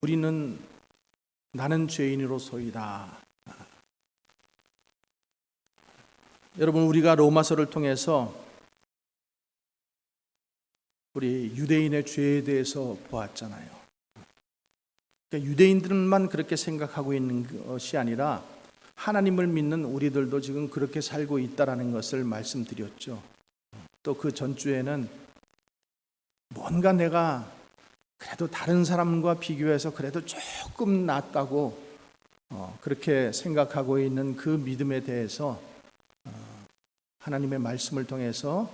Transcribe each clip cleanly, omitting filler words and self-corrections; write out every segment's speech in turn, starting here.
우리는 나는 죄인으로소이다. 여러분, 우리가 로마서를 통해서 우리 유대인의 죄에 대해서 보았잖아요. 그러니까 유대인들만 그렇게 생각하고 있는 것이 아니라 하나님을 믿는 우리들도 지금 그렇게 살고 있다라는 것을 말씀드렸죠. 또 그 전주에는 뭔가 내가 그래도 다른 사람과 비교해서 그래도 조금 낫다고 그렇게 생각하고 있는 그 믿음에 대해서 하나님의 말씀을 통해서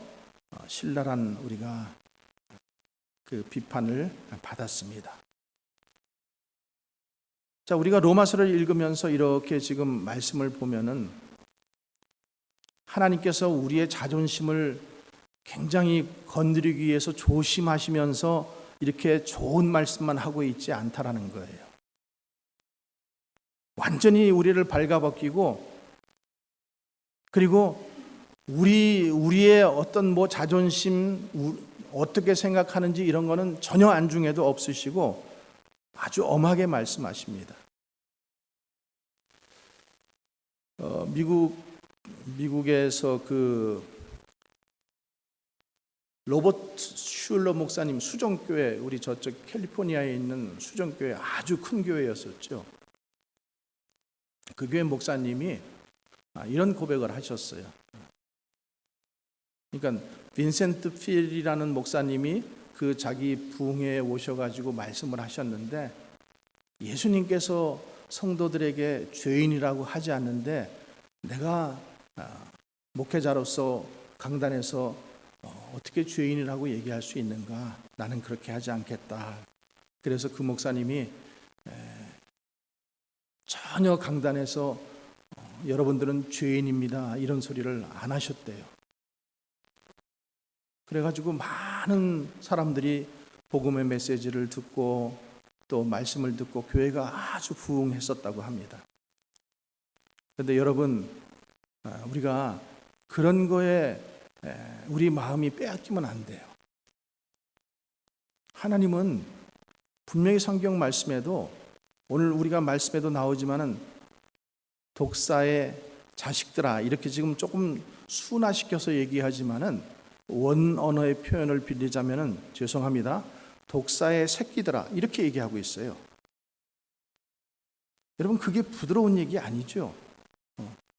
신랄한 우리가 그 비판을 받았습니다. 자, 우리가 로마서를 읽으면서 이렇게 지금 말씀을 보면은 하나님께서 우리의 자존심을 굉장히 건드리기 위해서 조심하시면서 이렇게 좋은 말씀만 하고 있지 않다라는 거예요. 완전히 우리를 발가벗기고, 그리고 우리의 어떤 자존심, 어떻게 생각하는지 이런 거는 전혀 안중에도 없으시고 아주 엄하게 말씀하십니다. 미국에서 그 로버트 슐러 목사님 수정교회, 우리 저쪽 캘리포니아에 있는 수정교회, 아주 큰 교회였었죠. 그 교회 목사님이 이런 고백을 하셨어요. 그러니까 빈센트 필이라는 목사님이 그 자기 부흥회에 오셔가지고 말씀을 하셨는데, 예수님께서 성도들에게 죄인이라고 하지 않는데 내가 목회자로서 강단에서 어떻게 죄인이라고 얘기할 수 있는가? 나는 그렇게 하지 않겠다. 그래서 그 목사님이 전혀 강단에서 여러분들은 죄인입니다, 이런 소리를 안 하셨대요. 그래가지고 많은 사람들이 복음의 메시지를 듣고 또 말씀을 듣고 교회가 아주 부흥했었다고 합니다. 그런데 여러분, 우리가 그런 거에 우리 마음이 빼앗기면 안 돼요. 하나님은 분명히 성경 말씀에도, 오늘 우리가 말씀에도 나오지만은 독사의 자식들아, 이렇게 지금 조금 순화시켜서 얘기하지만은 원 언어의 표현을 빌리자면은, 죄송합니다, 독사의 새끼들아, 이렇게 얘기하고 있어요. 여러분, 그게 부드러운 얘기 아니죠.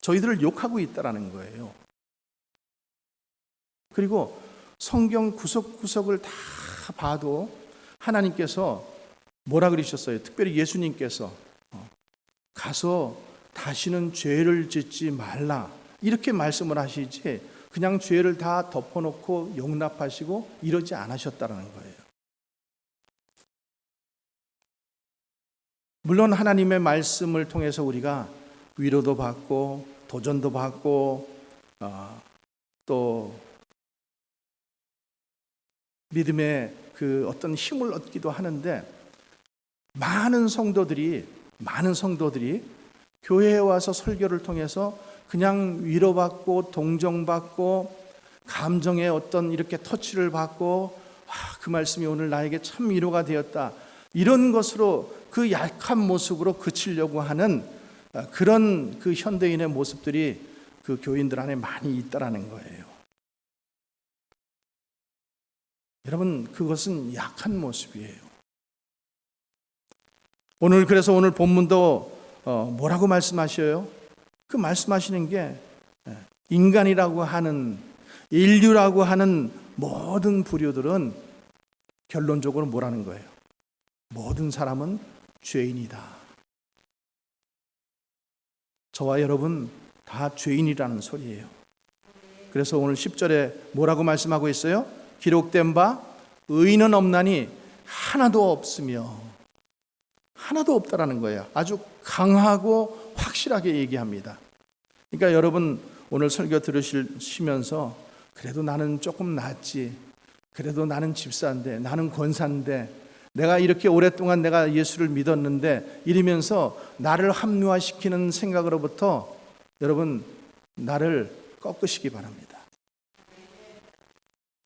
저희들을 욕하고 있다라는 거예요. 그리고 성경 구석구석을 다 봐도 하나님께서 뭐라 그러셨어요? 특별히 예수님께서 가서 다시는 죄를 짓지 말라, 이렇게 말씀을 하시지 그냥 죄를 다 덮어놓고 용납하시고 이러지 않으셨다는 거예요. 물론 하나님의 말씀을 통해서 우리가 위로도 받고 도전도 받고 또 믿음의 그 어떤 힘을 얻기도 하는데, 많은 성도들이 교회에 와서 설교를 통해서 그냥 위로받고 동정받고 감정의 어떤 이렇게 터치를 받고, 그 말씀이 오늘 나에게 참 위로가 되었다, 이런 것으로 그 약한 모습으로 그치려고 하는 그런 그 현대인의 모습들이 그 교인들 안에 많이 있다라는 거예요. 여러분, 그것은 약한 모습이에요. 그래서 오늘 본문도 뭐라고 말씀하셔요? 그 말씀하시는 게 인간이라고 하는, 인류라고 하는 모든 부류들은 결론적으로 뭐라는 거예요? 모든 사람은 죄인이다. 저와 여러분 다 죄인이라는 소리예요. 그래서 오늘 10절에 뭐라고 말씀하고 있어요? 기록된 바 의인은 없나니 하나도 없으며, 하나도 없다라는 거예요. 아주 강하고 확실하게 얘기합니다. 그러니까 여러분, 오늘 설교 들으시면서 그래도 나는 조금 낫지, 그래도 나는 집사인데, 나는 권사인데, 내가 이렇게 오랫동안 내가 예수를 믿었는데, 이러면서 나를 합리화시키는 생각으로부터 여러분 나를 꺾으시기 바랍니다.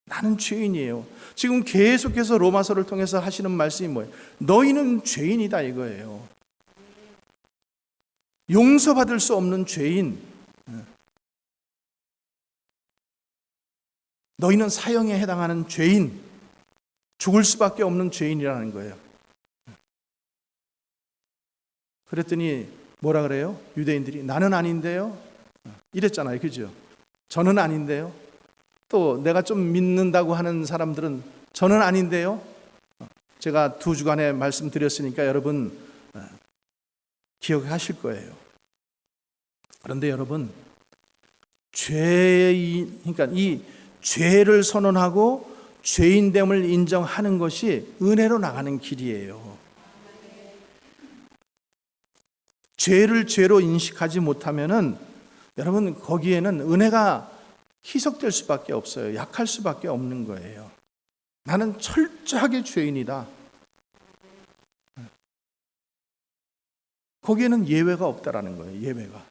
나는 죄인이에요. 지금 계속해서 로마서를 통해서 하시는 말씀이 뭐예요? 너희는 죄인이다 이거예요. 용서받을 수 없는 죄인. 너희는 사형에 해당하는 죄인. 죽을 수밖에 없는 죄인이라는 거예요. 그랬더니 뭐라 그래요? 유대인들이 나는 아닌데요? 이랬잖아요. 그죠? 저는 아닌데요? 또 내가 좀 믿는다고 하는 사람들은 저는 아닌데요? 제가 2주간에 말씀드렸으니까 여러분 기억하실 거예요. 그런데 여러분, 그러니까 이 죄를 선언하고 죄인됨을 인정하는 것이 은혜로 나가는 길이에요. 죄를 죄로 인식하지 못하면은 여러분 거기에는 은혜가 희석될 수밖에 없어요. 약할 수밖에 없는 거예요. 나는 철저하게 죄인이다. 거기에는 예외가 없다라는 거예요. 예외가.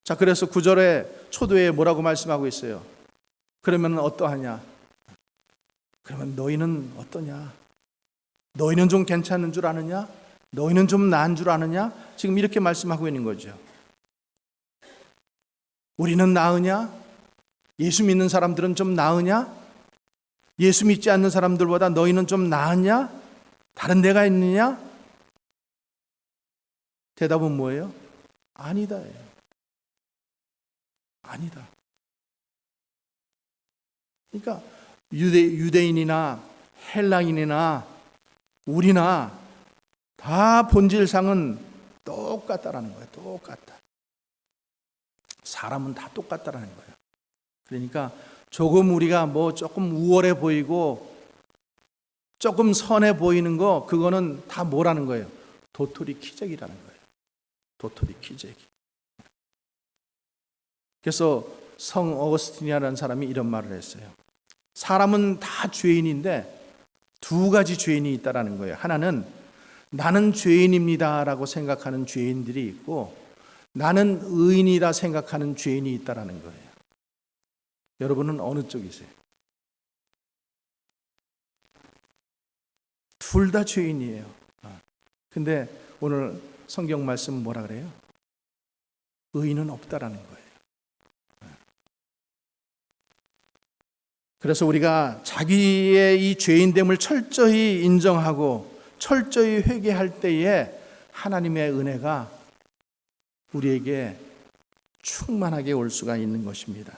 자, 그래서 9절에 초도에 뭐라고 말씀하고 있어요? 그러면 어떠하냐? 그러면 너희는 어떠냐? 너희는 좀 괜찮은 줄 아느냐? 너희는 좀 나은 줄 아느냐? 지금 이렇게 말씀하고 있는 거죠. 우리는 나으냐? 예수 믿는 사람들은 좀 나으냐? 예수 믿지 않는 사람들보다 너희는 좀 나으냐? 다른 데가 있느냐? 대답은 뭐예요? 아니다예요. 아니다. 그러니까 유대인이나 헬라인이나 우리나 다 본질상은 똑같다라는 거예요. 똑같다. 사람은 다 똑같다라는 거예요. 그러니까 조금 우리가 뭐 조금 우월해 보이고 조금 선해 보이는 거 그거는 다 뭐라는 거예요? 도토리 키재기라는 거예요. 도토리 키재기. 그래서 성 어거스틴이라는 사람이 이런 말을 했어요. 사람은 다 죄인인데 2가지 죄인이 있다라는 거예요. 하나는 나는 죄인입니다라고 생각하는 죄인들이 있고 나는 의인이다 생각하는 죄인이 있다라는 거예요. 여러분은 어느 쪽이세요? 둘 다 죄인이에요. 근데 오늘 성경 말씀은 뭐라 그래요? 의인은 없다라는 거예요. 그래서 우리가 자기의 이 죄인됨을 철저히 인정하고 철저히 회개할 때에 하나님의 은혜가 우리에게 충만하게 올 수가 있는 것입니다.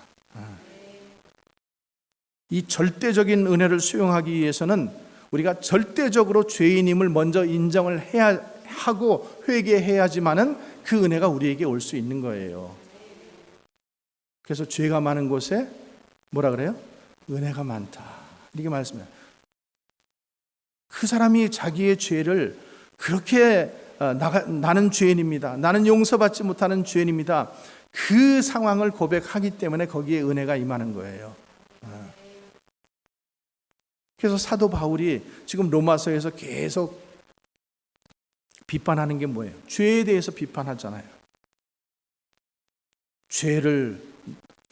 이 절대적인 은혜를 수용하기 위해서는 우리가 절대적으로 죄인임을 먼저 인정을 해야 하고 회개해야지만은 그 은혜가 우리에게 올 수 있는 거예요. 그래서 죄가 많은 곳에 뭐라 그래요? 은혜가 많다. 이렇게 말씀해요. 그 사람이 자기의 죄를 그렇게 나는 죄인입니다. 나는 용서받지 못하는 죄인입니다. 그 상황을 고백하기 때문에 거기에 은혜가 임하는 거예요. 그래서 사도 바울이 지금 로마서에서 계속 비판하는 게 뭐예요? 죄에 대해서 비판하잖아요. 죄를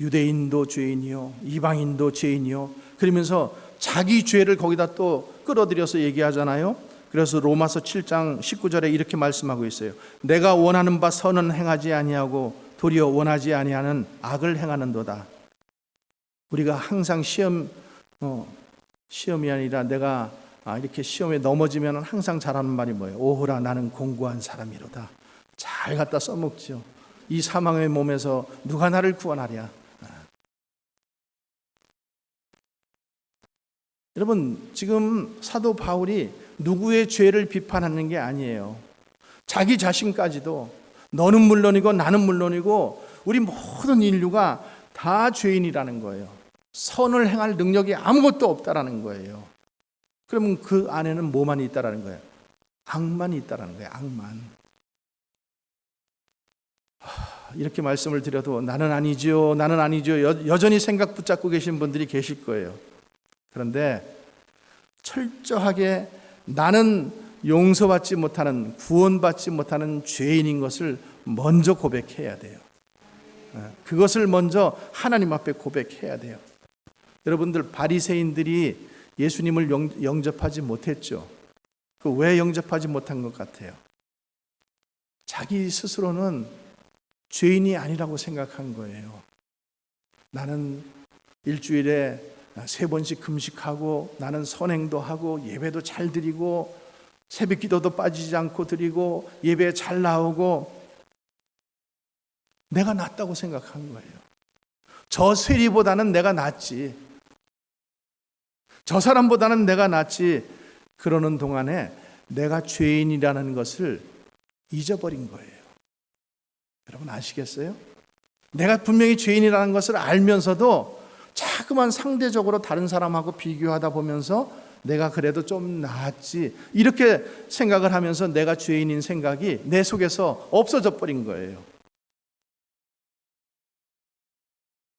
유대인도 죄인이요, 이방인도 죄인이요. 그러면서 자기 죄를 거기다 또 끌어들여서 얘기하잖아요. 그래서 로마서 7장 19절에 이렇게 말씀하고 있어요. 내가 원하는 바 선은 행하지 아니하고 도리어 원하지 아니하는 악을 행하는도다. 우리가 항상 시험이 아니라 내가 이렇게 시험에 넘어지면 항상 잘하는 말이 뭐예요? 오호라 나는 공고한 사람이로다. 잘 갖다 써먹죠. 이 사망의 몸에서 누가 나를 구원하랴. 여러분 지금 사도 바울이 누구의 죄를 비판하는 게 아니에요. 자기 자신까지도 너는 물론이고 나는 물론이고 우리 모든 인류가 다 죄인이라는 거예요. 선을 행할 능력이 아무것도 없다라는 거예요. 그러면 그 안에는 뭐만 있다라는 거예요? 악만 있다라는 거예요. 악만. 이렇게 말씀을 드려도 나는 아니죠. 나는 아니죠. 여전히 생각 붙잡고 계신 분들이 계실 거예요. 그런데 철저하게 나는 용서받지 못하는 구원받지 못하는 죄인인 것을 먼저 고백해야 돼요. 그것을 먼저 하나님 앞에 고백해야 돼요. 여러분들 바리새인들이 예수님을 영접하지 못했죠. 그 왜 영접하지 못한 것 같아요? 자기 스스로는 죄인이 아니라고 생각한 거예요. 나는 일주일에 3번씩 금식하고, 나는 선행도 하고, 예배도 잘 드리고, 새벽 기도도 빠지지 않고 드리고, 예배에 잘 나오고, 내가 낫다고 생각한 거예요. 저 세리보다는 내가 낫지, 저 사람보다는 내가 낫지, 그러는 동안에 내가 죄인이라는 것을 잊어버린 거예요. 여러분 아시겠어요? 내가 분명히 죄인이라는 것을 알면서도 자꾸만 상대적으로 다른 사람하고 비교하다 보면서 내가 그래도 좀 낫지, 이렇게 생각을 하면서 내가 죄인인 생각이 내 속에서 없어져 버린 거예요.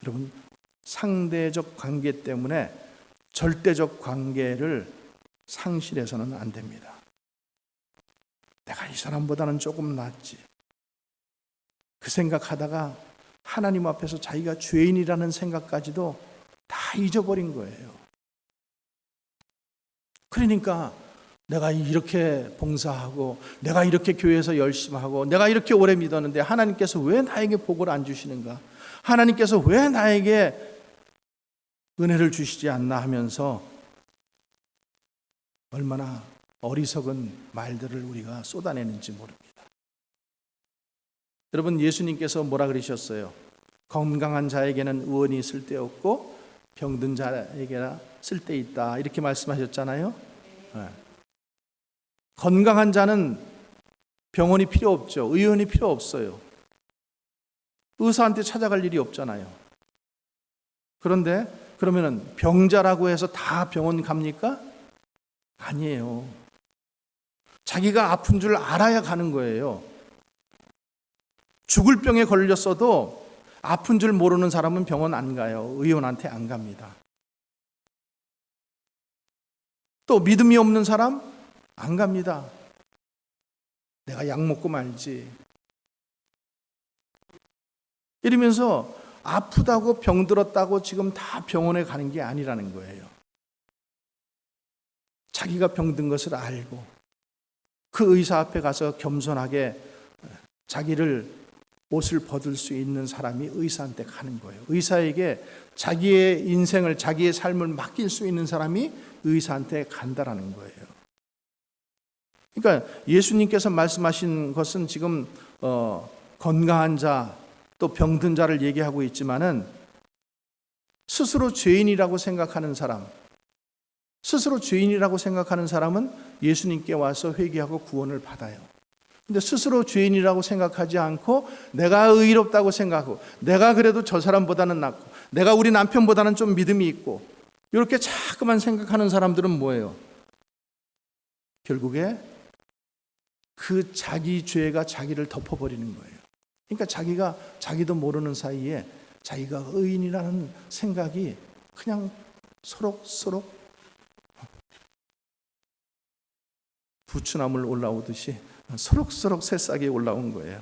여러분, 상대적 관계 때문에 절대적 관계를 상실해서는 안 됩니다. 내가 이 사람보다는 조금 낫지, 그 생각하다가 하나님 앞에서 자기가 죄인이라는 생각까지도 다 잊어버린 거예요. 그러니까 내가 이렇게 봉사하고, 내가 이렇게 교회에서 열심히 하고, 내가 이렇게 오래 믿었는데 하나님께서 왜 나에게 복을 안 주시는가, 하나님께서 왜 나에게 은혜를 주시지 않나 하면서 얼마나 어리석은 말들을 우리가 쏟아내는지 모릅니다. 여러분, 예수님께서 뭐라 그러셨어요? 건강한 자에게는 의원이 쓸데없고 병든 자에게나 쓸데있다, 이렇게 말씀하셨잖아요. 네. 건강한 자는 병원이 필요 없죠. 의원이 필요 없어요. 의사한테 찾아갈 일이 없잖아요. 그런데 그러면은 병자라고 해서 다 병원 갑니까? 아니에요. 자기가 아픈 줄 알아야 가는 거예요. 죽을 병에 걸렸어도 아픈 줄 모르는 사람은 병원 안 가요. 의원한테 안 갑니다. 또 믿음이 없는 사람 안 갑니다. 내가 약 먹고 말지, 이러면서 아프다고 병들었다고 지금 다 병원에 가는 게 아니라는 거예요. 자기가 병든 것을 알고 그 의사 앞에 가서 겸손하게 자기를 옷을 벗을 수 있는 사람이 의사한테 가는 거예요. 의사에게 자기의 인생을, 자기의 삶을 맡길 수 있는 사람이 의사한테 간다라는 거예요. 그러니까 예수님께서 말씀하신 것은 지금 건강한 자, 또 병든 자를 얘기하고 있지만은 스스로 죄인이라고 생각하는 사람, 스스로 죄인이라고 생각하는 사람은 예수님께 와서 회개하고 구원을 받아요. 근데 스스로 죄인이라고 생각하지 않고 내가 의롭다고 생각하고, 내가 그래도 저 사람보다는 낫고, 내가 우리 남편보다는 좀 믿음이 있고, 이렇게 자꾸만 생각하는 사람들은 뭐예요? 결국에 그 자기 죄가 자기를 덮어버리는 거예요. 그러니까 자기가 자기도 모르는 사이에 자기가 의인이라는 생각이 그냥 소록소록 부추나물 올라오듯이 소록소록 새싹이 올라온 거예요.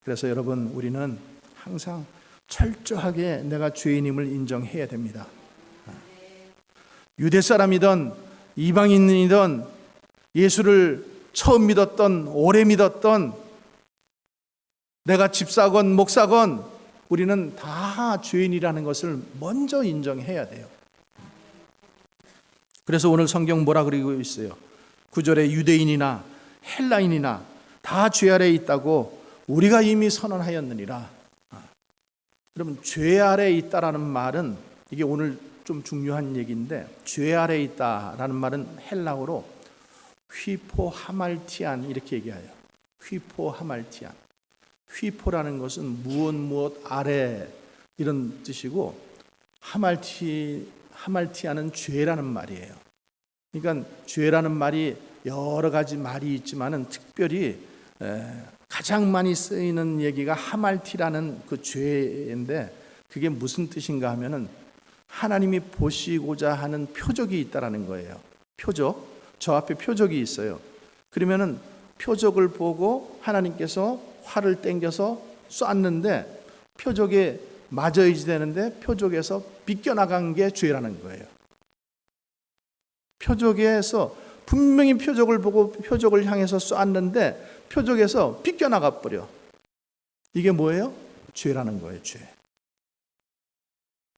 그래서 여러분, 우리는 항상 철저하게 내가 죄인임을 인정해야 됩니다. 유대 사람이든 이방인이든 예수를 처음 믿었던, 오래 믿었던, 내가 집사건 목사건 우리는 다 죄인이라는 것을 먼저 인정해야 돼요. 그래서 오늘 성경 뭐라 그러고 있어요? 9절에 유대인이나 헬라인이나 다 죄 아래에 있다고 우리가 이미 선언하였느니라. 여러분, 죄 아래에 있다라는 말은, 이게 오늘 좀 중요한 얘기인데, 죄 아래에 있다라는 말은 헬라어로 휘포하말티안 이렇게 얘기해요. 휘포하말티안. 휘포라는 것은 무엇 아래 이런 뜻이고, 하말티안은 죄라는 말이에요. 그러니까 죄라는 말이 여러 가지 말이 있지만은 특별히 가장 많이 쓰이는 얘기가 하말티라는 그 죄인데, 그게 무슨 뜻인가 하면은 하나님이 보시고자 하는 표적이 있다라는 거예요. 표적. 저 앞에 표적이 있어요. 그러면은 표적을 보고 하나님께서 활을 땡겨서 쐈는데 표적에 맞아야지 되는데 표적에서 비껴나간 게 죄라는 거예요. 표적에서 분명히 표적을 보고 표적을 향해서 쏘았는데 표적에서 비껴나가 버려. 이게 뭐예요? 죄라는 거예요, 죄.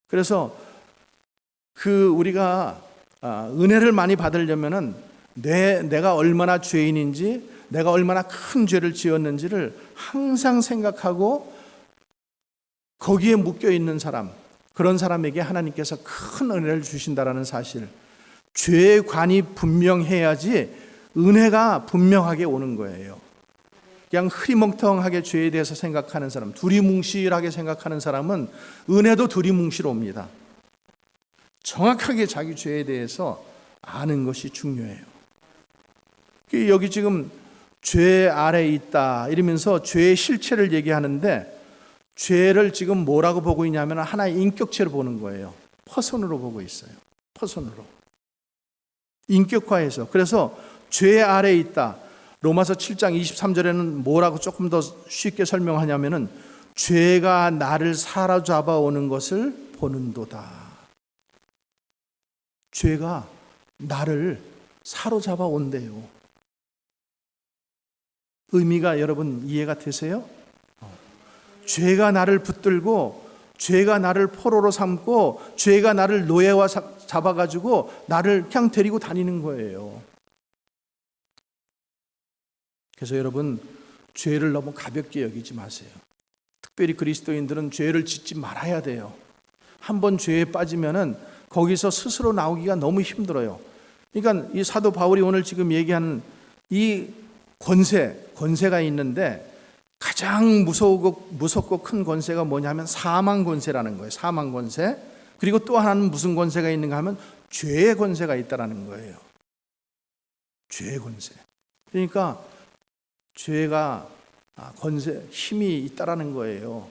그래서 우리가 은혜를 많이 받으려면은 내가 얼마나 죄인인지, 내가 얼마나 큰 죄를 지었는지를 항상 생각하고 거기에 묶여 있는 사람, 그런 사람에게 하나님께서 큰 은혜를 주신다라는 사실, 죄의 관이 분명해야지 은혜가 분명하게 오는 거예요. 그냥 흐리멍텅하게 죄에 대해서 생각하는 사람, 두리뭉실하게 생각하는 사람은 은혜도 두리뭉실 옵니다. 정확하게 자기 죄에 대해서 아는 것이 중요해요. 여기 지금 죄 아래에 있다 이러면서 죄의 실체를 얘기하는데, 죄를 지금 뭐라고 보고 있냐면 하나의 인격체로 보는 거예요. 퍼선으로 보고 있어요. 퍼선으로. 인격화해서. 그래서 죄 아래에 있다. 로마서 7장 23절에는 뭐라고 조금 더 쉽게 설명하냐면은 죄가 나를 사로잡아 오는 것을 보는도다. 죄가 나를 사로잡아 온대요. 의미가 여러분 이해가 되세요? 죄가 나를 붙들고, 죄가 나를 포로로 삼고, 죄가 나를 노예와 잡아가지고 나를 그냥 데리고 다니는 거예요. 그래서 여러분, 죄를 너무 가볍게 여기지 마세요. 특별히 그리스도인들은 죄를 짓지 말아야 돼요. 한번 죄에 빠지면은 거기서 스스로 나오기가 너무 힘들어요. 그러니까 이 사도 바울이 오늘 지금 얘기하는 이 권세가 있는데, 가장 무섭고 큰 권세가 뭐냐면 사망 권세라는 거예요. 사망 권세. 그리고 또 하나는 무슨 권세가 있는가 하면 죄의 권세가 있다라는 거예요. 죄의 권세. 그러니까 죄가 권세, 힘이 있다라는 거예요.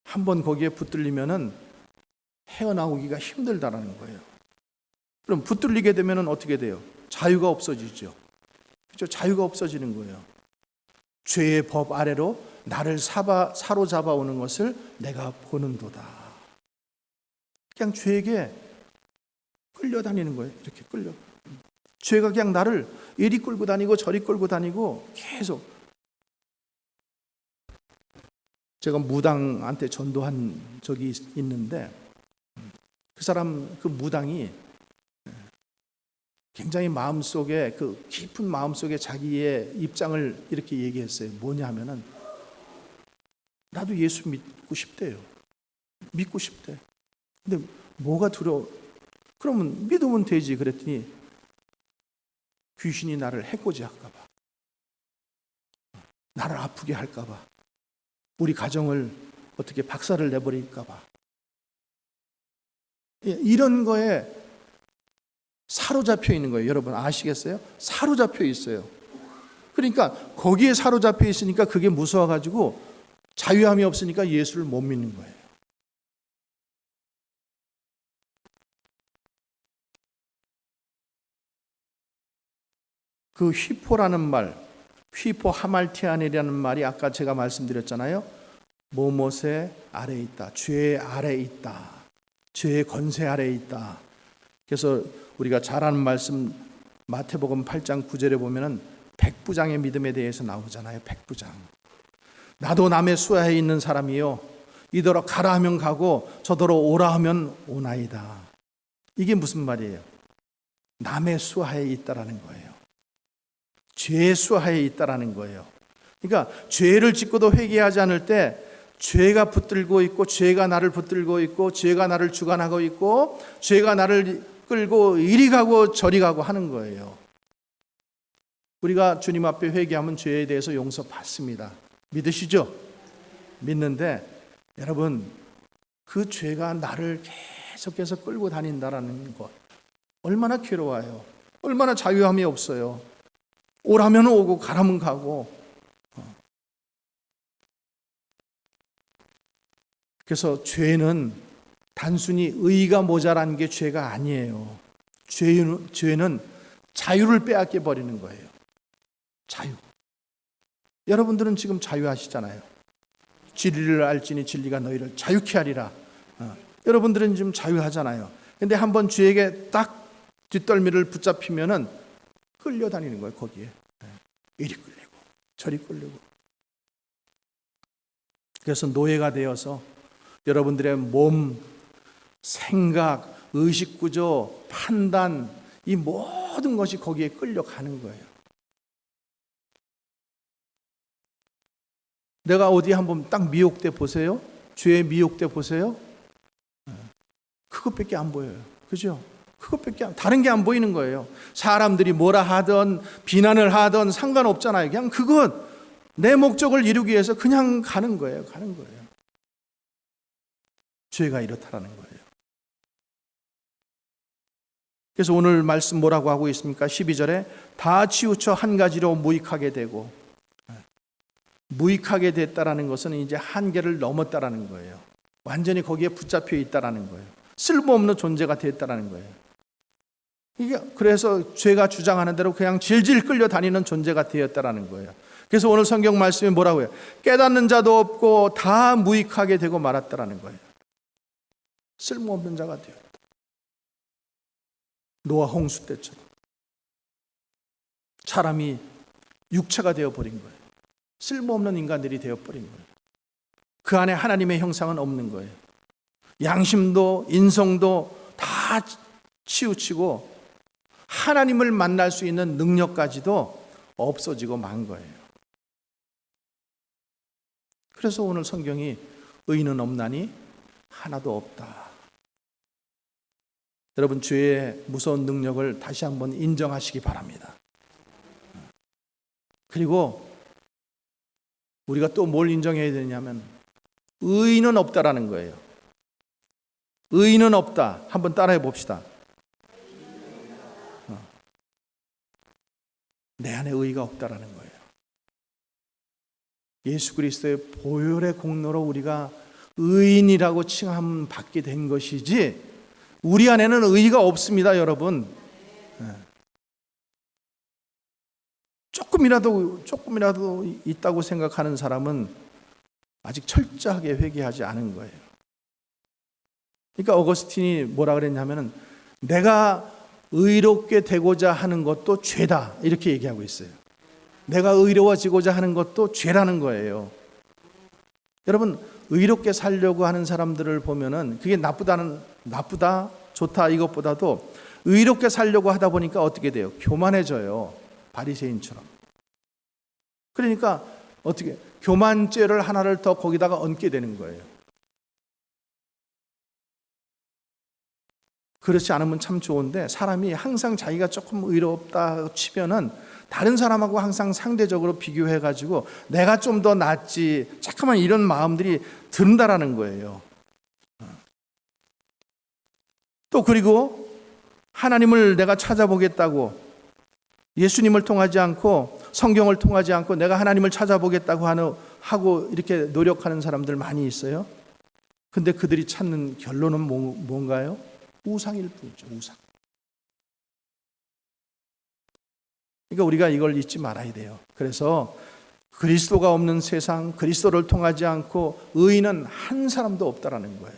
한번 거기에 붙들리면은 헤어나오기가 힘들다라는 거예요. 그럼 붙들리게 되면은 어떻게 돼요? 자유가 없어지죠. 그렇죠? 자유가 없어지는 거예요. 죄의 법 아래로 나를 사로잡아 오는 것을 내가 보는도다. 그냥 죄에게 끌려다니는 거예요. 이렇게 끌려. 죄가 그냥 나를 이리 끌고 다니고 저리 끌고 다니고 계속. 제가 무당한테 전도한 적이 있는데, 그 무당이 굉장히 마음속에, 깊은 마음속에 자기의 입장을 이렇게 얘기했어요. 뭐냐 하면은, 나도 예수 믿고 싶대요. 믿고 싶대. 근데 뭐가 두려워? 그러면 믿으면 되지. 그랬더니 귀신이 나를 해코지 할까 봐, 나를 아프게 할까 봐, 우리 가정을 어떻게 박살을 내버릴까 봐, 이런 거에 사로잡혀 있는 거예요. 여러분 아시겠어요? 사로잡혀 있어요. 그러니까 거기에 사로잡혀 있으니까 그게 무서워가지고 자유함이 없으니까 예수를 못 믿는 거예요. 그 휘포라는 말, 휘포 하말티안이라는 말이 아까 제가 말씀드렸잖아요. 무엇의 아래에 있다. 죄의 아래에 있다. 죄의 권세 아래에 있다. 그래서 우리가 잘 아는 말씀 마태복음 8장 9절에 보면은 백부장의 믿음에 대해서 나오잖아요. 백부장. 나도 남의 수하에 있는 사람이요, 이더러 가라 하면 가고 저더러 오라 하면 오나이다. 이게 무슨 말이에요? 남의 수하에 있다라는 거예요. 죄의 수하에 있다라는 거예요. 그러니까 죄를 짓고도 회개하지 않을 때 죄가 붙들고 있고, 죄가 나를 붙들고 있고, 죄가 나를 주관하고 있고, 죄가 나를 끌고 이리 가고 저리 가고 하는 거예요. 우리가 주님 앞에 회개하면 죄에 대해서 용서받습니다. 믿으시죠? 믿는데 여러분, 그 죄가 나를 계속해서 끌고 다닌다라는 것, 얼마나 괴로워요. 얼마나 자유함이 없어요. 오라면 오고 가라면 가고. 그래서 죄는 단순히 의가 모자란 게 죄가 아니에요. 죄는 자유를 빼앗겨 버리는 거예요. 자유. 여러분들은 지금 자유하시잖아요. 진리를 알지니 진리가 너희를 자유케 하리라. 여러분들은 지금 자유하잖아요. 근데 한번 죄에게 딱 뒷덜미를 붙잡히면은 끌려다니는 거예요. 거기에 이리 끌리고 저리 끌리고. 그래서 노예가 되어서 여러분들의 몸, 생각, 의식구조, 판단, 이 모든 것이 거기에 끌려가는 거예요. 내가 어디 한번 딱 미혹돼 보세요. 죄에 미혹돼 보세요. 그것밖에 안 보여요. 그죠? 그것밖에 다른 게 안 보이는 거예요. 사람들이 뭐라 하든 비난을 하든 상관없잖아요. 그냥 그것 내 목적을 이루기 위해서 그냥 가는 거예요. 가는 거예요. 죄가 이렇다라는 거예요. 그래서 오늘 말씀 뭐라고 하고 있습니까? 12절에 다 치우쳐 한 가지로 무익하게 되고, 무익하게 됐다라는 것은 이제 한계를 넘었다라는 거예요. 완전히 거기에 붙잡혀 있다라는 거예요. 쓸모없는 존재가 됐다라는 거예요. 이게 그래서 죄가 주장하는 대로 그냥 질질 끌려다니는 존재가 되었다라는 거예요. 그래서 오늘 성경 말씀이 뭐라고 해요? 깨닫는 자도 없고 다 무익하게 되고 말았다라는 거예요. 쓸모없는 자가 되었다. 노아 홍수 때처럼 사람이 육체가 되어버린 거예요. 쓸모없는 인간들이 되어버린 거예요. 그 안에 하나님의 형상은 없는 거예요. 양심도 인성도 다 치우치고 하나님을 만날 수 있는 능력까지도 없어지고 만 거예요. 그래서 오늘 성경이 의인은 없나니 하나도 없다. 여러분, 죄의 무서운 능력을 다시 한번 인정하시기 바랍니다. 그리고 우리가 또 뭘 인정해야 되냐면 의인은 없다라는 거예요. 의인은 없다. 한번 따라해 봅시다. 내 안에 의의가 없다라는 거예요. 예수 그리스도의 보혈의 공로로 우리가 의인이라고 칭함 받게 된 것이지 우리 안에는 의의가 없습니다, 여러분. 조금이라도 있다고 생각하는 사람은 아직 철저하게 회개하지 않은 거예요. 그러니까 어거스틴이 뭐라 그랬냐면은 내가 의롭게 되고자 하는 것도 죄다 이렇게 얘기하고 있어요. 내가 의로워지고자 하는 것도 죄라는 거예요. 여러분, 의롭게 살려고 하는 사람들을 보면은 그게 나쁘다, 좋다 이것보다도 의롭게 살려고 하다 보니까 어떻게 돼요? 교만해져요. 바리새인처럼. 그러니까 어떻게 교만죄를 하나를 더 거기다가 얹게 되는 거예요. 그렇지 않으면 참 좋은데 사람이 항상 자기가 조금 의롭다 치면은 다른 사람하고 항상 상대적으로 비교해가지고 내가 좀 더 낫지 자꾸만 이런 마음들이 든다라는 거예요. 또 그리고 하나님을 내가 찾아보겠다고 예수님을 통하지 않고 성경을 통하지 않고 내가 하나님을 찾아보겠다고 하고 이렇게 노력하는 사람들 많이 있어요. 근데 그들이 찾는 결론은 뭔가요? 우상일 뿐이죠. 우상. 그러니까 우리가 이걸 잊지 말아야 돼요. 그래서 그리스도가 없는 세상, 그리스도를 통하지 않고 의인은 한 사람도 없다라는 거예요.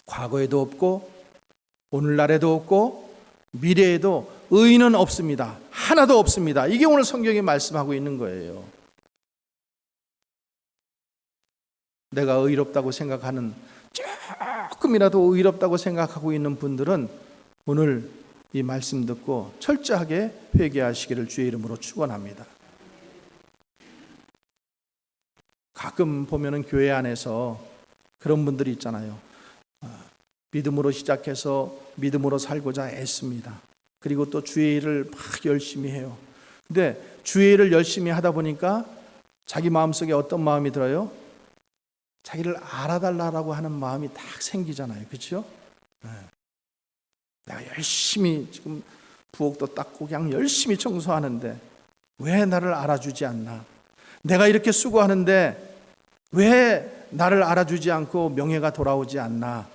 과거에도 없고 오늘날에도 없고 미래에도 의인은 없습니다. 하나도 없습니다. 이게 오늘 성경이 말씀하고 있는 거예요. 내가 의롭다고 생각하는, 조금이라도 의롭다고 생각하고 있는 분들은 오늘 이 말씀 듣고 철저하게 회개하시기를 주의 이름으로 축원합니다. 가끔 보면은 교회 안에서 그런 분들이 있잖아요. 믿음으로 시작해서 믿음으로 살고자 애씁니다. 그리고 또 주의 일을 막 열심히 해요. 근데 주의 일을 열심히 하다 보니까 자기 마음속에 어떤 마음이 들어요? 자기를 알아달라고 하는 마음이 딱 생기잖아요. 그렇죠? 내가 열심히 지금 부엌도 닦고 그냥 열심히 청소하는데 왜 나를 알아주지 않나? 내가 이렇게 수고하는데 왜 나를 알아주지 않고 명예가 돌아오지 않나?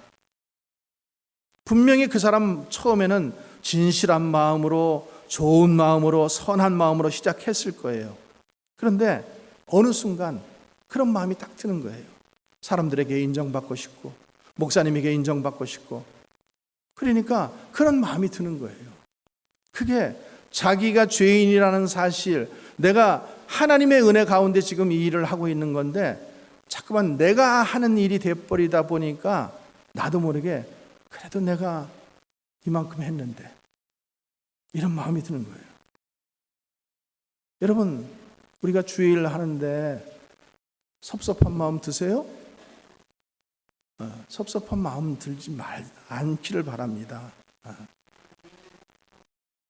분명히 그 사람 처음에는 진실한 마음으로, 좋은 마음으로, 선한 마음으로 시작했을 거예요. 그런데 어느 순간 그런 마음이 딱 드는 거예요. 사람들에게 인정받고 싶고 목사님에게 인정받고 싶고 그러니까 그런 마음이 드는 거예요. 그게 자기가 죄인이라는 사실, 내가 하나님의 은혜 가운데 지금 이 일을 하고 있는 건데 자꾸만 내가 하는 일이 돼버리다 보니까 나도 모르게 그래도 내가 이만큼 했는데 이런 마음이 드는 거예요. 여러분, 우리가 주일 하는데 섭섭한 마음 드세요? 섭섭한 마음 들지 않기를 바랍니다.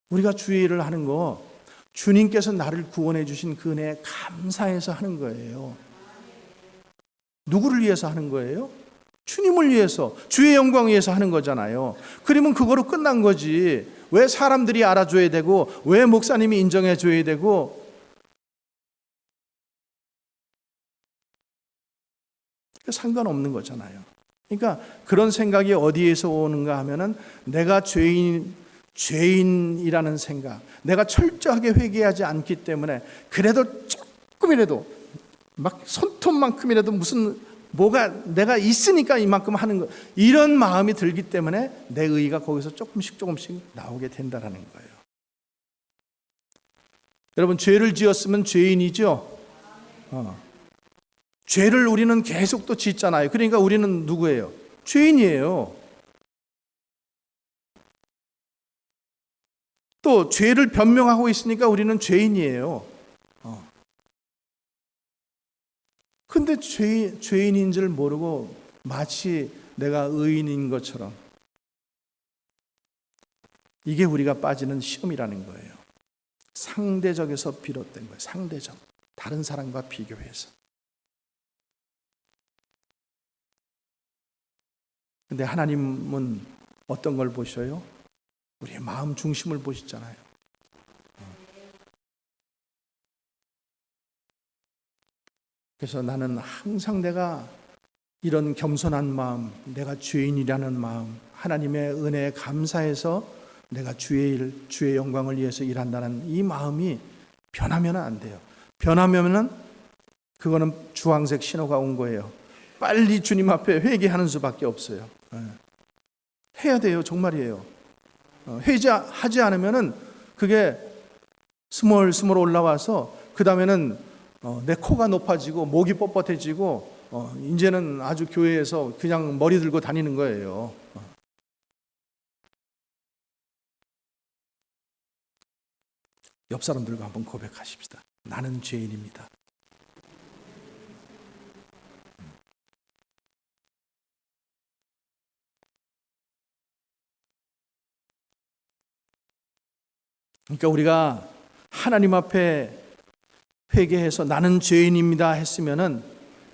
우리가 주일을 하는 거 주님께서 나를 구원해 주신 그 은혜에 감사해서 하는 거예요. 누구를 위해서 하는 거예요? 주님을 위해서, 주의 영광 위해서 하는 거잖아요. 그러면 그거로 끝난 거지. 왜 사람들이 알아줘야 되고 왜 목사님이 인정해 줘야 되고 상관없는 거잖아요. 그러니까 그런 생각이 어디에서 오는가 하면은 내가 죄인이라는 생각, 내가 철저하게 회개하지 않기 때문에 그래도 조금이라도 막 손톱만큼이라도 무슨 뭐가 내가 있으니까 이만큼 하는 거, 이런 마음이 들기 때문에 내 의의가 거기서 조금씩 나오게 된다라는 거예요. 여러분, 죄를 지었으면 죄인이죠. 죄를 우리는 계속 또 짓잖아요. 그러니까 우리는 누구예요? 죄인이에요. 또 죄를 변명하고 있으니까 우리는 죄인이에요. 근데 죄인인 줄 모르고 마치 내가 의인인 것처럼, 이게 우리가 빠지는 시험이라는 거예요. 상대적에서 비롯된 거예요. 상대적. 다른 사람과 비교해서. 근데 하나님은 어떤 걸 보셔요? 우리의 마음 중심을 보시잖아요. 그래서 나는 항상 내가 이런 겸손한 마음, 내가 죄인이라는 마음, 하나님의 은혜에 감사해서 내가 주의 영광을 위해서 일한다는 이 마음이 변하면 안 돼요. 변하면은 그거는 주황색 신호가 온 거예요. 빨리 주님 앞에 회개하는 수밖에 없어요. 해야 돼요. 정말이에요. 회개하지 않으면은 그게 스멀스멀 올라와서 그 다음에는 내 코가 높아지고 목이 뻣뻣해지고 이제는 아주 교회에서 그냥 머리 들고 다니는 거예요. 옆 사람들과 한번 고백하십시다. 나는 죄인입니다. 그러니까 우리가 하나님 앞에 회개해서 나는 죄인입니다 했으면은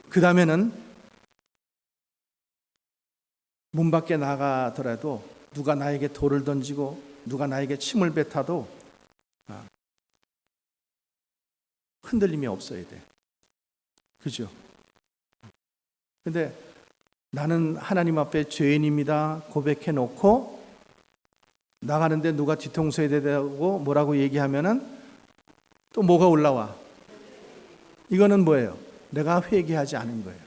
그 다음에는 문 밖에 나가더라도 누가 나에게 돌을 던지고 누가 나에게 침을 뱉어도 흔들림이 없어야 돼. 그죠? 근데 나는 하나님 앞에 죄인입니다 고백해 놓고 나가는데 누가 뒤통수에 대고 뭐라고 얘기하면은 또 뭐가 올라와? 이거는 뭐예요? 내가 회개하지 않은 거예요.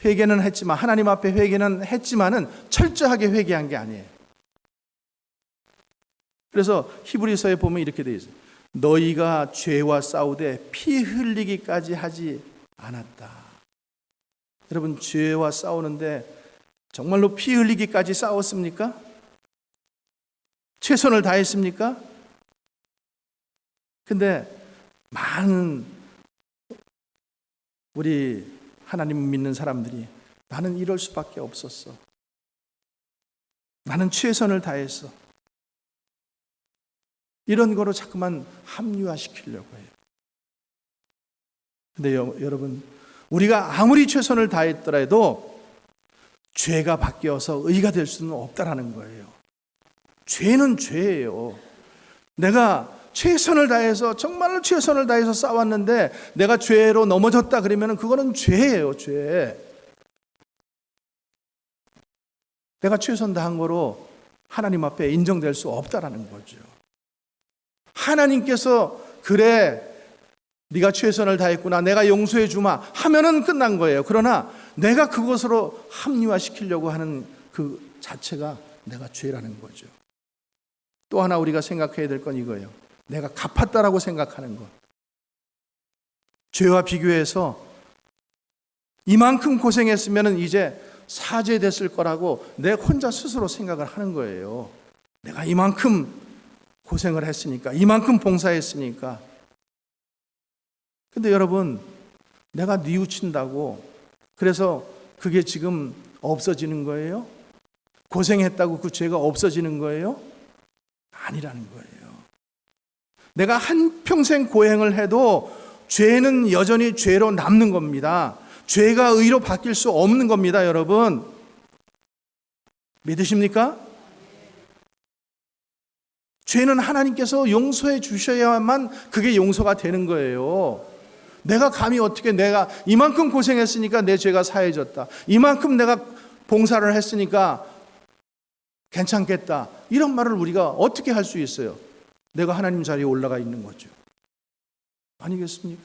회개는 했지만, 하나님 앞에 회개는 했지만은 철저하게 회개한 게 아니에요. 그래서 히브리서에 보면 이렇게 되어 있어요. 너희가 죄와 싸우되 피 흘리기까지 하지 않았다. 여러분, 죄와 싸우는데 정말로 피 흘리기까지 싸웠습니까? 최선을 다했습니까? 근데 많은 우리 하나님 믿는 사람들이 나는 이럴 수밖에 없었어. 나는 최선을 다했어. 이런 거로 자꾸만 합리화시키려고 해요. 근데 여러분, 우리가 아무리 최선을 다했더라도 죄가 바뀌어서 의가 될 수는 없다라는 거예요. 죄는 죄예요. 내가 최선을 다해서, 정말로 최선을 다해서 싸웠는데 내가 죄로 넘어졌다 그러면 그거는 죄예요, 죄. 내가 최선 다한 거로 하나님 앞에 인정될 수 없다라는 거죠. 하나님께서 그래, 네가 최선을 다했구나, 내가 용서해 주마 하면은 끝난 거예요. 그러나 내가 그것으로 합리화시키려고 하는 그 자체가 내가 죄라는 거죠. 또 하나 우리가 생각해야 될 건 이거예요. 내가 갚았다라고 생각하는 것. 죄와 비교해서 이만큼 고생했으면 이제 사죄됐을 거라고 내 혼자 스스로 생각을 하는 거예요. 내가 이만큼 고생을 했으니까, 이만큼 봉사했으니까. 근데 여러분, 내가 뉘우친다고 그래서 그게 지금 없어지는 거예요? 고생했다고 그 죄가 없어지는 거예요? 아니라는 거예요. 내가 한평생 고행을 해도 죄는 여전히 죄로 남는 겁니다. 죄가 의로 바뀔 수 없는 겁니다, 여러분. 믿으십니까? 죄는 하나님께서 용서해 주셔야만 그게 용서가 되는 거예요. 내가 감히 어떻게, 내가 이만큼 고생했으니까 내 죄가 사해졌다, 이만큼 내가 봉사를 했으니까 괜찮겠다, 이런 말을 우리가 어떻게 할 수 있어요? 내가 하나님 자리에 올라가 있는 거죠. 아니겠습니까?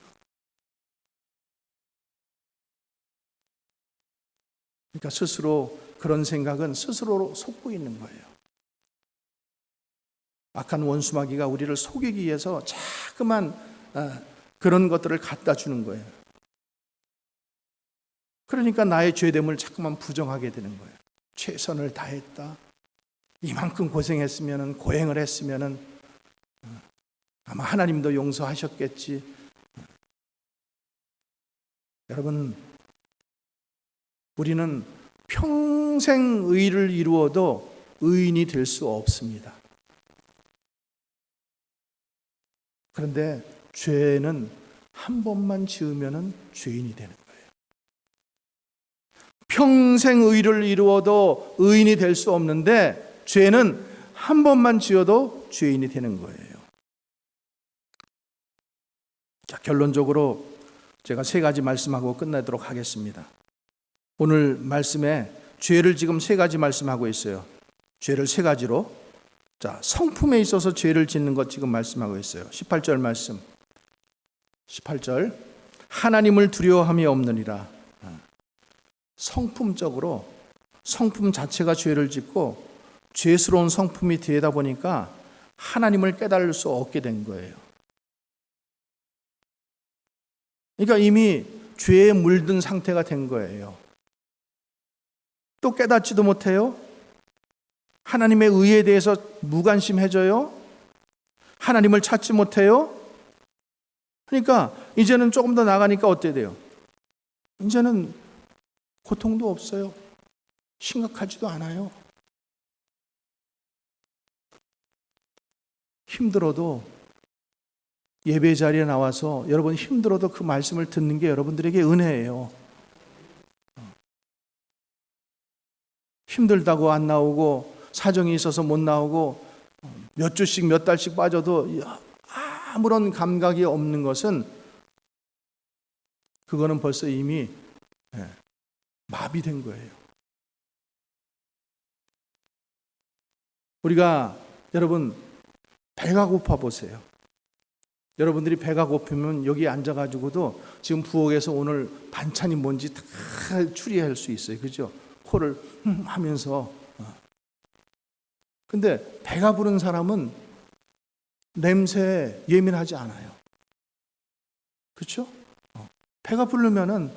그러니까 스스로 그런 생각은 스스로 속고 있는 거예요. 악한 원수마귀가 우리를 속이기 위해서 자꾸만 그런 것들을 갖다 주는 거예요. 그러니까 나의 죄됨을 자꾸만 부정하게 되는 거예요. 최선을 다했다, 이만큼 고생했으면, 고행을 했으면 아마 하나님도 용서하셨겠지. 여러분, 우리는 평생 의를 이루어도 의인이 될 수 없습니다. 그런데 죄는 한 번만 지으면 죄인이 되는 거예요. 평생 의를 이루어도 의인이 될 수 없는데 죄는 한 번만 지어도 죄인이 되는 거예요. 자, 결론적으로 제가 세 가지 말씀하고 끝내도록 하겠습니다. 오늘 말씀에 죄를 지금 세 가지 말씀하고 있어요. 죄를 세 가지로. 자, 성품에 있어서 죄를 짓는 것 지금 말씀하고 있어요. 18절 말씀. 18절. 하나님을 두려워함이 없느니라. 성품적으로, 성품 자체가 죄를 짓고 죄스러운 성품이 되다 보니까 하나님을 깨달을 수 없게 된 거예요. 그러니까 이미 죄에 물든 상태가 된 거예요. 또 깨닫지도 못해요. 하나님의 의에 대해서 무관심해져요. 하나님을 찾지 못해요. 그러니까 이제는 조금 더 나가니까 어떻게 돼요? 이제는 고통도 없어요. 심각하지도 않아요. 힘들어도 예배 자리에 나와서 여러분 힘들어도 그 말씀을 듣는 게 여러분들에게 은혜예요. 힘들다고 안 나오고 사정이 있어서 못 나오고 몇 주씩 몇 달씩 빠져도 아무런 감각이 없는 것은 그거는 벌써 이미 마비된 거예요. 우리가 여러분 배가 고파 보세요. 여러분들이 배가 고프면 여기 앉아가지고도 지금 부엌에서 오늘 반찬이 뭔지 다 추리할 수 있어요. 그죠? 코를 하면서. 근데 배가 부른 사람은 냄새에 예민하지 않아요. 그렇죠? 배가 부르면은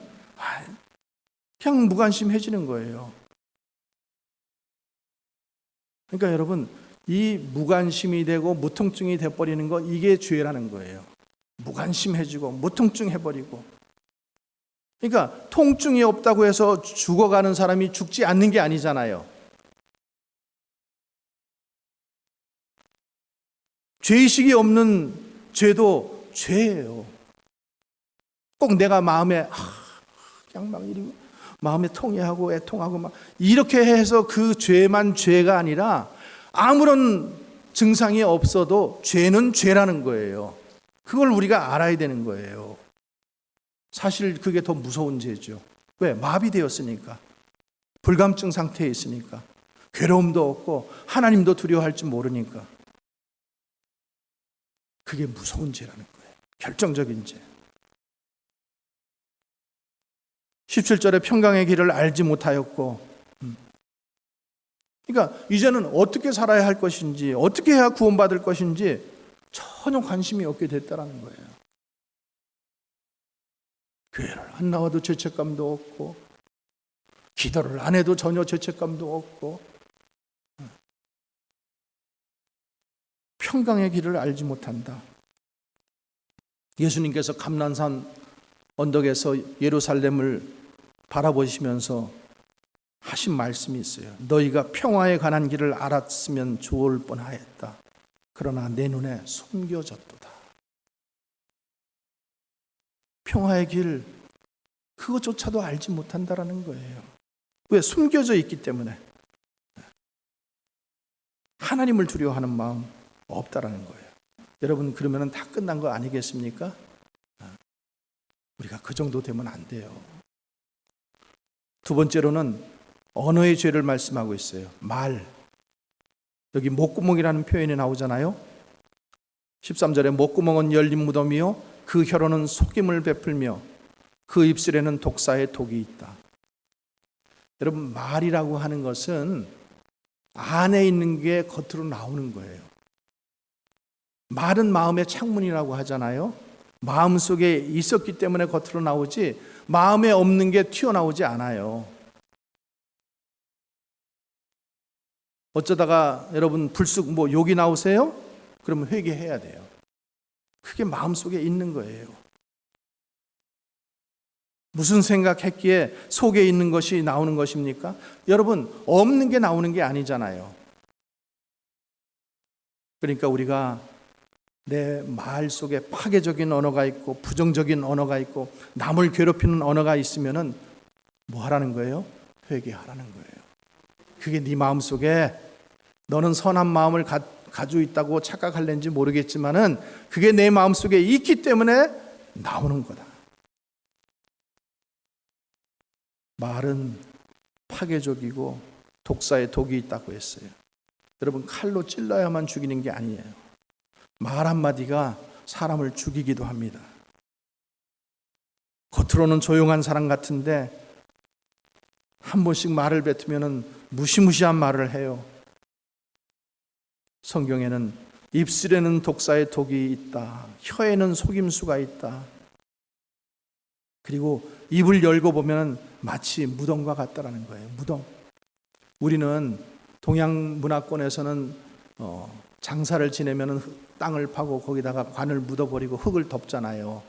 그냥 무관심해지는 거예요. 그러니까 여러분, 이 무관심이 되고 무통증이 돼버리는 거, 이게 죄라는 거예요. 무관심해지고 무통증해버리고. 그러니까 통증이 없다고 해서 죽어가는 사람이 죽지 않는 게 아니잖아요. 죄의식이 없는 죄도 죄예요. 꼭 내가 마음에 그냥 막 마음에 통해하고 애통하고 막 이렇게 해서 그 죄만 죄가 아니라 아무런 증상이 없어도 죄는 죄라는 거예요. 그걸 우리가 알아야 되는 거예요. 사실 그게 더 무서운 죄죠. 왜? 마비되었으니까. 불감증 상태에 있으니까. 괴로움도 없고 하나님도 두려워할 줄 모르니까. 그게 무서운 죄라는 거예요. 결정적인 죄. 17절에 평강의 길을 알지 못하였고, 그러니까 이제는 어떻게 살아야 할 것인지, 어떻게 해야 구원받을 것인지 전혀 관심이 없게 됐다는 거예요. 교회를 안 나와도 죄책감도 없고, 기도를 안 해도 전혀 죄책감도 없고, 평강의 길을 알지 못한다. 예수님께서 감난산 언덕에서 예루살렘을 바라보시면서 하신 말씀이 있어요. 너희가 평화에 관한 길을 알았으면 좋을 뻔하였다. 그러나 내 눈에 숨겨졌도다. 평화의 길, 그것조차도 알지 못한다라는 거예요. 왜? 숨겨져 있기 때문에. 하나님을 두려워하는 마음 없다라는 거예요. 여러분, 그러면 다 끝난 거 아니겠습니까? 우리가 그 정도 되면 안 돼요. 두 번째로는 언어의 죄를 말씀하고 있어요. 말. 여기 목구멍이라는 표현이 나오잖아요. 13절에 목구멍은 열린 무덤이요 그 혀로는 속임을 베풀며 그 입술에는 독사의 독이 있다. 여러분, 말이라고 하는 것은 안에 있는 게 겉으로 나오는 거예요. 말은 마음의 창문이라고 하잖아요. 마음속에 있었기 때문에 겉으로 나오지 마음에 없는 게 튀어나오지 않아요. 어쩌다가 여러분 불쑥 욕이 나오세요? 그러면 회개해야 돼요. 그게 마음속에 있는 거예요. 무슨 생각했기에 속에 있는 것이 나오는 것입니까? 여러분, 없는 게 나오는 게 아니잖아요. 그러니까 우리가 내 말 속에 파괴적인 언어가 있고 부정적인 언어가 있고 남을 괴롭히는 언어가 있으면은 뭐 하라는 거예요? 회개하라는 거예요. 그게 네 마음속에 너는 선한 마음을 가지고 있다고 착각할는지 모르겠지만은 그게 내 마음속에 있기 때문에 나오는 거다. 말은 파괴적이고 독사의 독이 있다고 했어요. 여러분, 칼로 찔러야만 죽이는 게 아니에요. 말 한마디가 사람을 죽이기도 합니다. 겉으로는 조용한 사람 같은데 한 번씩 말을 뱉으면 무시무시한 말을 해요. 성경에는 입술에는 독사의 독이 있다. 혀에는 속임수가 있다. 그리고 입을 열고 보면 마치 무덤과 같다라는 거예요. 무덤. 우리는 동양 문화권에서는 장사를 지내면 땅을 파고 거기다가 관을 묻어버리고 흙을 덮잖아요.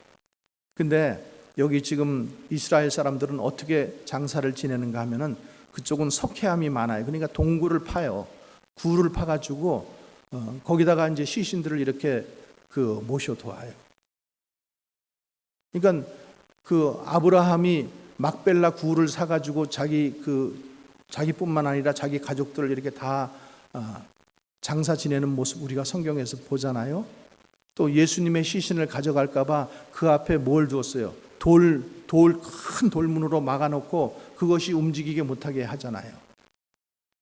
근데 여기 지금 이스라엘 사람들은 어떻게 장사를 지내는가 하면은 그쪽은 석회암이 많아요. 그러니까 동굴을 파요. 굴을 파가지고 거기다가 이제 시신들을 이렇게 모셔두어요. 그러니까 아브라함이 막벨라 굴을 사가지고 자기뿐만 아니라 자기 가족들을 이렇게 다 장사 지내는 모습 우리가 성경에서 보잖아요. 또 예수님의 시신을 가져갈까봐 그 앞에 뭘 두었어요? 큰 돌문으로 막아놓고 그것이 움직이게 못하게 하잖아요.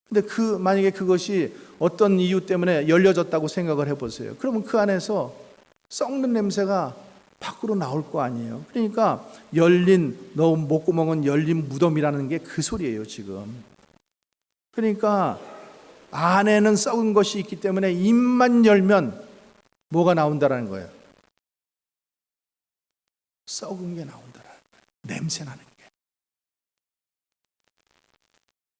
근데 만약에 그것이 어떤 이유 때문에 열려졌다고 생각을 해보세요. 그러면 그 안에서 썩는 냄새가 밖으로 나올 거 아니에요. 그러니까 너 목구멍은 열린 무덤이라는 게 그 소리예요, 지금. 그러니까 안에는 썩은 것이 있기 때문에 입만 열면 뭐가 나온다라는 거예요? 썩은 게 나온다라는 거예요. 냄새 나는 게.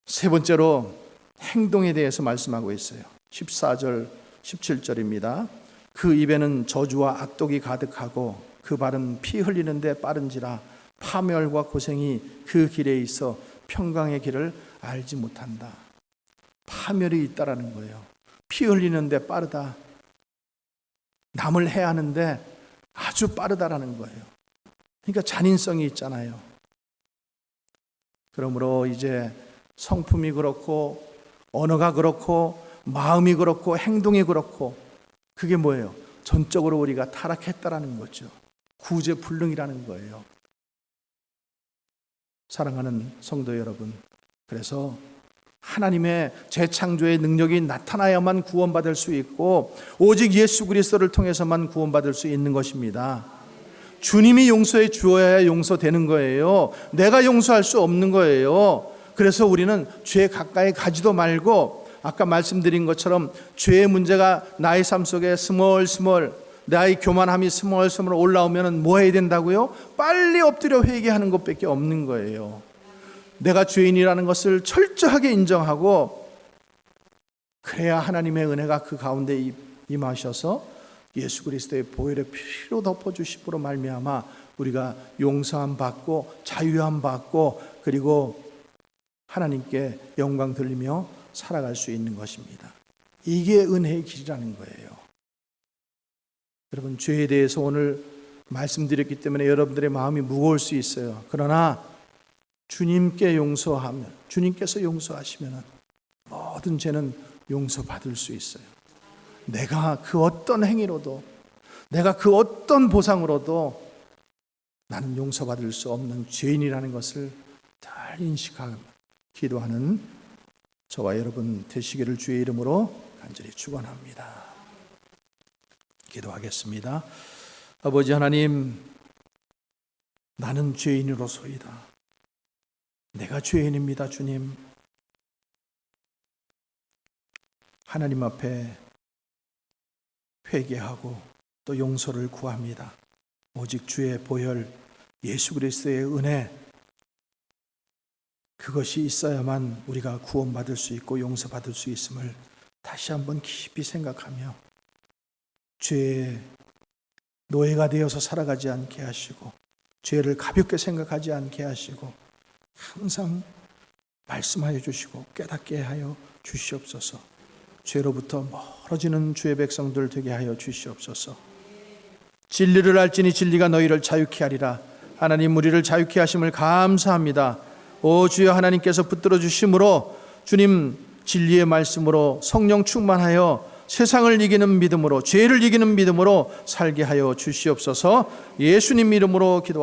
세 번째로 행동에 대해서 말씀하고 있어요. 14절, 17절입니다. 그 입에는 저주와 악독이 가득하고 그 발은 피 흘리는데 빠른지라 파멸과 고생이 그 길에 있어 평강의 길을 알지 못한다. 파멸이 있다라는 거예요. 피 흘리는데 빠르다. 남을 해하는데 아주 빠르다라는 거예요. 그러니까 잔인성이 있잖아요. 그러므로 이제 성품이 그렇고 언어가 그렇고 마음이 그렇고 행동이 그렇고 그게 뭐예요? 전적으로 우리가 타락했다라는 거죠. 구제불능이라는 거예요. 사랑하는 성도 여러분, 그래서 하나님의 재창조의 능력이 나타나야만 구원받을 수 있고 오직 예수 그리스도를 통해서만 구원받을 수 있는 것입니다. 주님이 용서해 주어야 용서되는 거예요. 내가 용서할 수 없는 거예요. 그래서 우리는 죄 가까이 가지도 말고, 아까 말씀드린 것처럼 죄의 문제가 나의 삶 속에 스멀스멀, 나의 교만함이 스멀스멀 올라오면 뭐 해야 된다고요? 빨리 엎드려 회개하는 것밖에 없는 거예요. 내가 죄인이라는 것을 철저하게 인정하고, 그래야 하나님의 은혜가 그 가운데 임하셔서 예수 그리스도의 보혈의 피로 덮어주심으로 말미암아 우리가 용서함 받고 자유함 받고, 그리고 하나님께 영광 돌리며 살아갈 수 있는 것입니다. 이게 은혜의 길이라는 거예요. 여러분, 죄에 대해서 오늘 말씀드렸기 때문에 여러분들의 마음이 무거울 수 있어요. 그러나 주님께 용서하면, 주님께서 용서하시면 모든 죄는 용서받을 수 있어요. 내가 그 어떤 행위로도, 내가 그 어떤 보상으로도 나는 용서받을 수 없는 죄인이라는 것을 잘 인식하고 기도하는 저와 여러분 되시기를 주의 이름으로 간절히 축원합니다. 기도하겠습니다. 아버지 하나님, 나는 죄인으로소이다. 내가 죄인입니다, 주님. 하나님 앞에 회개하고 또 용서를 구합니다. 오직 주의 보혈, 예수 그리스도의 은혜, 그것이 있어야만 우리가 구원받을 수 있고 용서받을 수 있음을 다시 한번 깊이 생각하며 죄의 노예가 되어서 살아가지 않게 하시고, 죄를 가볍게 생각하지 않게 하시고, 항상 말씀하여 주시고 깨닫게 하여 주시옵소서. 죄로부터 멀어지는 주의 백성들 되게 하여 주시옵소서. 진리를 알지니 진리가 너희를 자유케 하리라. 하나님, 우리를 자유케 하심을 감사합니다. 오 주여, 하나님께서 붙들어 주심으로 주님 진리의 말씀으로 성령 충만하여 세상을 이기는 믿음으로, 죄를 이기는 믿음으로 살게 하여 주시옵소서. 예수님 이름으로 기도합니다.